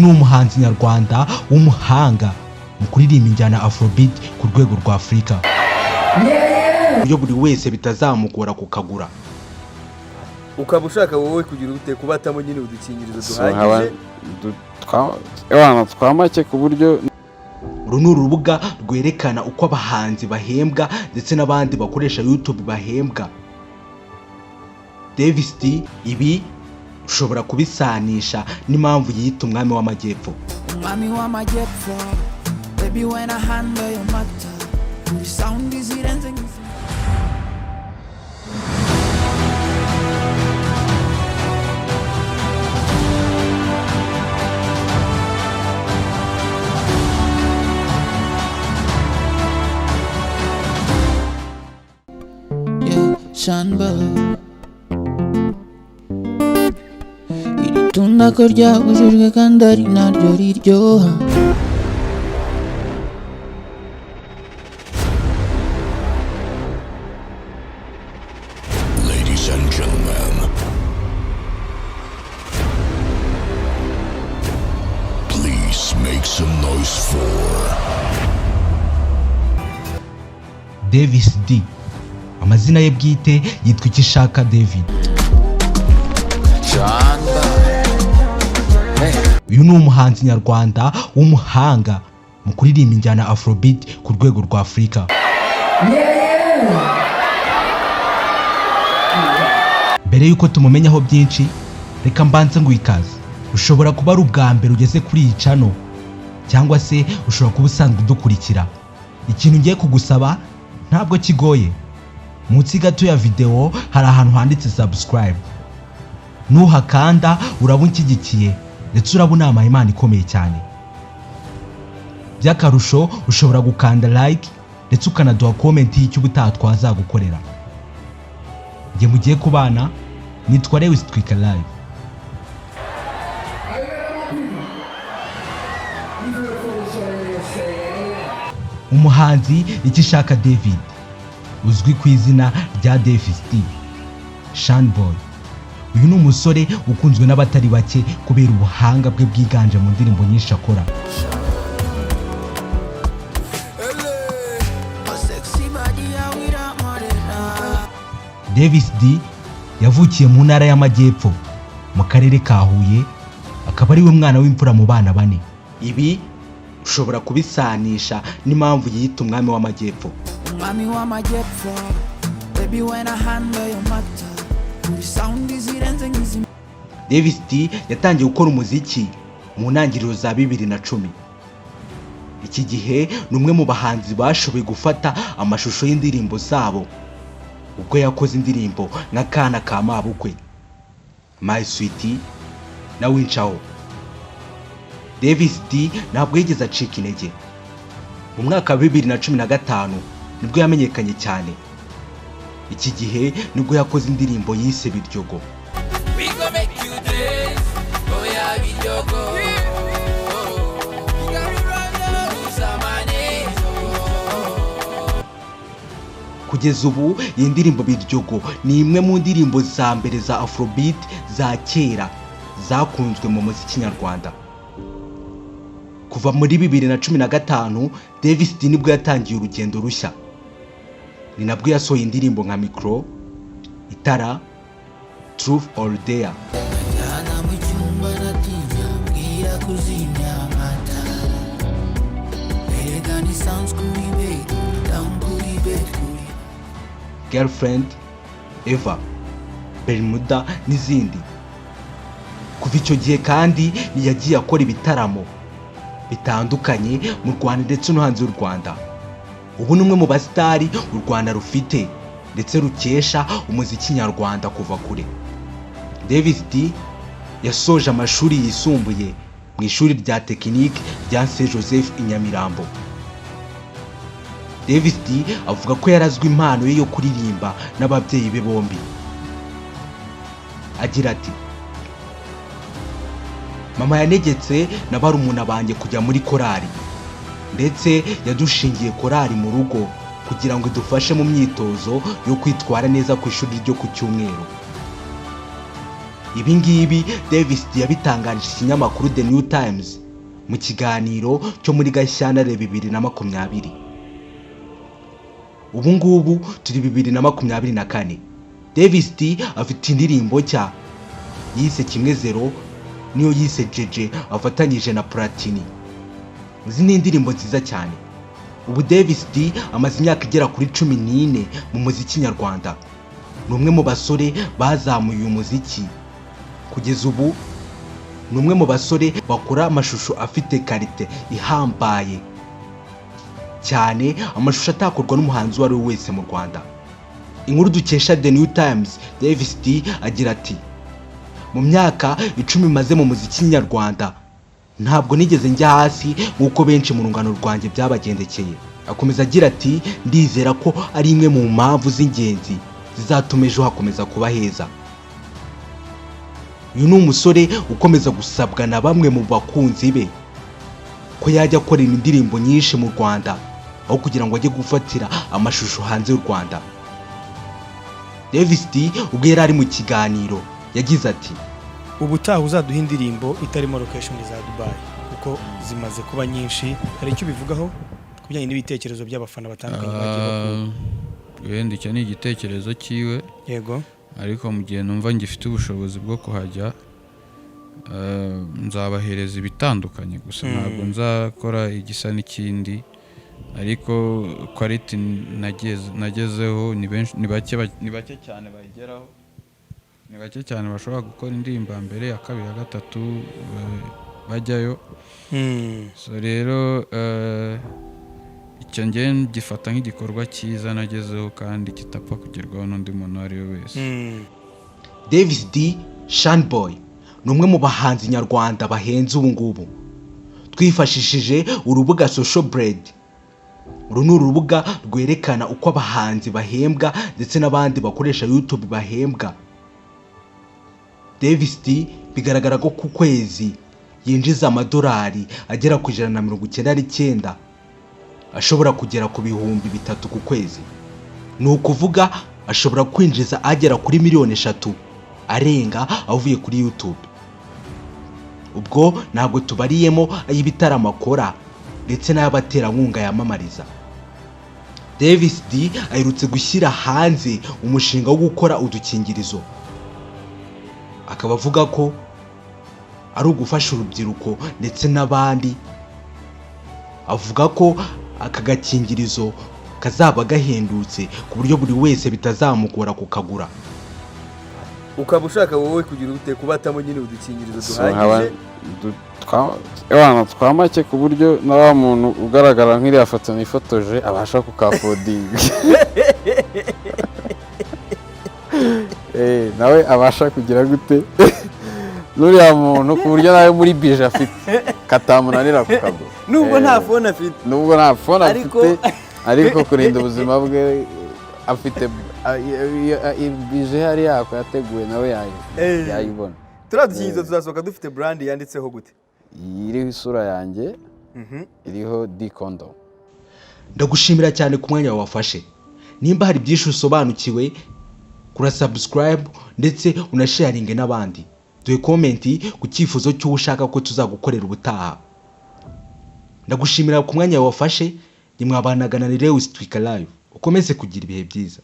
ni umuhanzi nyarwanda w'umuhanga mu kuririmba injyana Afrobeat ku rwego rwa Afurika, iyo buri wese bitazamugora kukagura. Ukaba ushaka wowe kugira ute kubatamo nyine udukingirizo duhagije twamake ku buryo. Uru ni urubuga rwerekana uko abahanzi bahembwa ndetse n'abandi bakoresha YouTube bahembwa. Davis D, ibi ushobora kubisanisha n'impamvu yita umwami w'amajyepfo. Umwami w'amajyepfo, baby when I handle your matter, the sound is irenze. Shanba iri tunda ko ryabujijwe kandi ari naryo riryoha. Ladies and gentlemen, please make some noise for Davis D. Amazina ye bwite yitwa Ikishaka David. Uyu ni umuhanzi nyarwanda w'umuhanga mu kuririmba injyana Afrobeat ku rwego rwa Afurika. Mbere yuko tumumenyaho byinshi, reka mbanze ngo ikaze. Ushobora kuba ari ubwa mbere ugeze kuri iyi channel, cyangwa se ushobora kuba usanzwe udukurikira. Ikintu ngiye kugusaba ntabwo kigoye. Munsi gato ya video hari ahantu handitse subscribe. Nuhakanda uraba unshyigikiye ndetse urabona amahimana ikomeye cyane. By'akarusho ushobora gukanda like ndetse ukanaduha comment y'icyo ubutaha twazagukorera. Nge mugiye kubana, nitwa Lewis Twika Live. Umuhanzi Ikishaka David, uzwi ku izina rya Davis D, Shanboy. Uyu ni umusore ukunzwe n'abatari bake kubera ubuhanga bwe bwiganje mu ndirimbo nyinshi akora. Davis D yavukiye mu ntara y'Amajyepfo mu karere ka Huye, akaba ari we mwana w'imfura mu bana bane. Ibi ushobora kubisanisha n'impamvu yita umwami w'amajyepfo. Umwami w'amajyepfo, baby when I handle your matter, the sound is irenze nk'izima. Davis D yatangiye gukora umuziki mu ntangiriro za 2010. Iki gihe ni umwe mu bahanzi bashoboye gufata amashusho y'indirimbo zabo ubwo yakoze indirimbo nka Kana ka Mabukwe, My Sweetie na Winchaho. Davis D ntabwo yigeze acika intege. Mu mwaka wa 2015 nibwo yamenyekanye cyane. Iki gihe nibwo yakoze indirimbo yise Biryogo. Kugeza ubu iyi ndirimbo Biryogo ni imwe mu ndirimbo za mbere za Afrobeat za kera zakunzwe mu muziki nyarwanda. Kuva muri 2015 Davis D nibwo yatangiye urugendo rushya. Ni nabwo yasohoye indirimbo nka Micro, Itara, Truth or Dare. Girlfriend, Eva, Bermuda n'izindi. Kuva icyo gihe kandi yagiye akora ibitaramo bitandukanye mu Rwanda ndetse no hanze y'u Rwanda. Ubu ni umwe mu basitari u Rwanda rufite ndetse rukesha umuziki nyarwanda kuva kure. Davis D yasoje amashuri yisumbuye mu ishuri rya tekinike rya St Joseph i Nyamirambo. Davis D avuga ko yarazwe impano ye yo kuririmba n'ababyeyi be bombi. Agira ati, mama yanegetse na barumuna banjye kujya muri korari, ndetse yadushingiye korari mu rugo kugira ngo idufashe mu myitozo yo kwitwara neza ku ishuri ryo ku Cyumweru. Ibi ngibi Davis D yabitangarije ikinyamakuru The New Times mu kiganiro cyo muri Gashyantare 2020. Ubu ngubu turi 2024. Davis D afite indirimbo nshya yise kimwe zero, niyo yise Jeje afatanyije na Platini. Izi ni indirimbo nziza cyane. Ubu Davis D amaze imyaka igera kuri 14 mu muziki nyarwanda. Ni umwe mu basore bazamuye uyu muziki. Kugeza ubu ni umwe mu basore bakora amashusho afite karite ihambaye cyane, amashusho atakorwa n'umuhanzi uwo ari we wese mu Rwanda. Inkuru dukesha The New Times, Davis D agira ati: mu myaka 10 maze mu muziki nyarwanda ntabwo nigeze njya hasi nk'uko benshi mu rungano rwanjye byabagendekeye. Akomeza agira ati: ndizera ko ari imwe mu mpamvu z'ingenzi zizatuma ejo hakomeza kuba heza. Uyu ni umusore ukomeza gusabwa na bamwe mu bakunzi be ko yajya akora indirimbo nyinshi mu Rwanda aho kugira ngo ajye gufatira amashusho hanze y'u Rwanda. Davis D ubwo yari ari mu kiganiro yagize ati: ubutaha uzaduha indirimbo itarimo location za Dubai kuko zimaze kuba nyinshi. Hari icyo bivugaho kubijyanye n'ibitekerezo by'abafana batandukanye bagiye bakunda? Wenda icyo ni igitekerezo cyiwe. Yego. Ariko mu gihe numva ngifite ubushobozi bwo kuhajya, nzabahereza ibitandukanye gusa ntabwo nzakora igisa n'ikindi. Ariko quality nagezeho ni bake cyane bayigeraho. Ni bake cyane bashobora gukora indirimbo mbere ya kabiri ya gatatu bajyayo. So rero icyo ngiye gifata nk'igikorwa cyiza nagezeho kandi kitapfa kugerwaho n'undi muntu ari we wese. Davis D Shanboy ni umwe mu bahanzi nyarwanda bahenze ubu ngubu. Twifashishije urubuga Social Blade. Uru ni urubuga rwerekana uko abahanzi bahembwa ndetse n'abandi bakoresha YouTube bahembwa. Davis D bigaragara ko ku kwezi yinjiza amadolari agera ku 199, ashobora kugera ku 3,000 ku kwezi. Ni ukuvuga ashobora kwinjiza agera kuri 3,000,000 arenga avuye kuri YouTube. Ubwo ntabwo tubariyemo ay'ibitaramo akora ndetse n'abaterankunga yamamariza. Davis D aherutse gushyira hanze umushinga wo gukora udukingirizo. Akaba avuga ko ari ugufasha urubyiruko ndetse n'abandi. Avuga ko aka gakingirizo kazaba gahendutse ku buryo buri wese bitazamugora kukagura. Ukaba ushaka wowe kugira ute kubatamo nyine udukingirizo duhagije twamake ku buryo na wa muntu ugaragara nk'iriya foto nifotoje abasha kukakodinga. Nawe abasha kugira gute n'uriya muntu ku buryo nawe muri bije afite katamunanira kukagura. Nubwo nta phone afite. Ariko kurinda ubuzima bwe afite bije hari yako yateguwe nawe yayibona. Turadukingirizo tuzasohoka dufite brand yanditseho gute? Iriho isura yanjye, iriho D condom. Ndagushimira cyane ku mwanya wafashe. Nimba hari byinshi usobanukiwe, kura subscribe ndetse unasharinge n'abandi. Duhe comment ku cyifuzo cy'uwo ushaka ko tuzagukorera ubutaha. Ndagushimira ku mwanya wafashe. Nimwabanaga na Lewis Twika Live. Ukomeze kugira ibihe byiza.